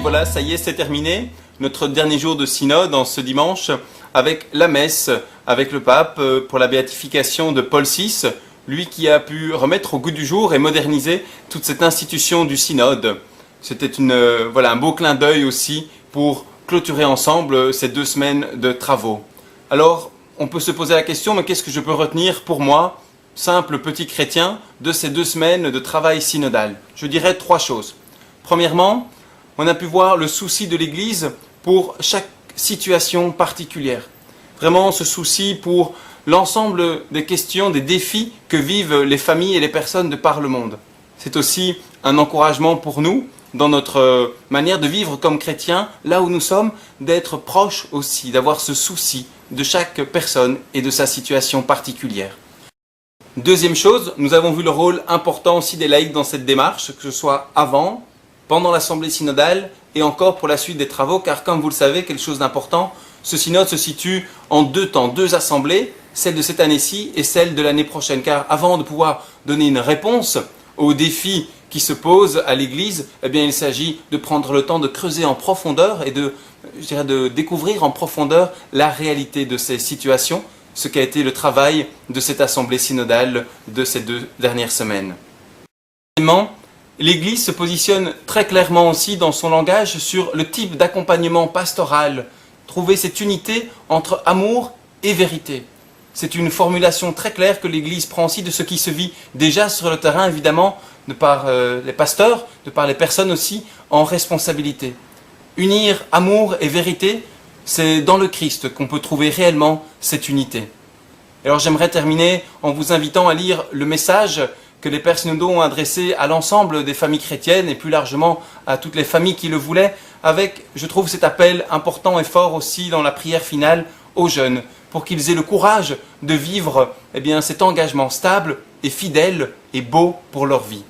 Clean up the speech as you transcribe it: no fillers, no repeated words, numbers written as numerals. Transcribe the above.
voilà, ça y est, c'est terminé. Notre dernier jour de synode en ce dimanche avec la messe, avec le pape pour la béatification de Paul VI, lui qui a pu remettre au goût du jour et moderniser toute cette institution du synode. C'était un beau clin d'œil aussi pour clôturer ensemble ces 2 semaines de travaux. Alors, on peut se poser la question, mais qu'est-ce que je peux retenir pour moi, simple petit chrétien, de ces 2 semaines de travail synodal? Je dirais 3 choses. Premièrement, on a pu voir le souci de l'Église pour chaque situation particulière. Vraiment ce souci pour l'ensemble des questions, des défis que vivent les familles et les personnes de par le monde. C'est aussi un encouragement pour nous, dans notre manière de vivre comme chrétiens, là où nous sommes, d'être proches aussi, d'avoir ce souci de chaque personne et de sa situation particulière. Deuxième chose, nous avons vu le rôle important aussi des laïcs dans cette démarche, que ce soit avant, pendant l'assemblée synodale et encore pour la suite des travaux, car comme vous le savez, quelque chose d'important, ce synode se situe en 2 temps, 2 assemblées, celle de cette année-ci et celle de l'année prochaine, car avant de pouvoir donner une réponse aux défis qui se posent à l'Église, eh bien, il s'agit de prendre le temps de creuser en profondeur et de découvrir en profondeur la réalité de ces situations, ce qu'a été le travail de cette assemblée synodale de ces 2 dernières semaines. Deuxièmement, l'Église se positionne très clairement aussi dans son langage sur le type d'accompagnement pastoral, trouver cette unité entre amour et vérité. C'est une formulation très claire que l'Église prend aussi de ce qui se vit déjà sur le terrain, évidemment, de par les pasteurs, de par les personnes aussi en responsabilité. Unir amour et vérité, c'est dans le Christ qu'on peut trouver réellement cette unité. Alors j'aimerais terminer en vous invitant à lire le message que les pères synodaux ont adressé à l'ensemble des familles chrétiennes et plus largement à toutes les familles qui le voulaient, avec, je trouve, cet appel important et fort aussi dans la prière finale aux jeunes, pour qu'ils aient le courage de vivre cet engagement stable et fidèle et beau pour leur vie.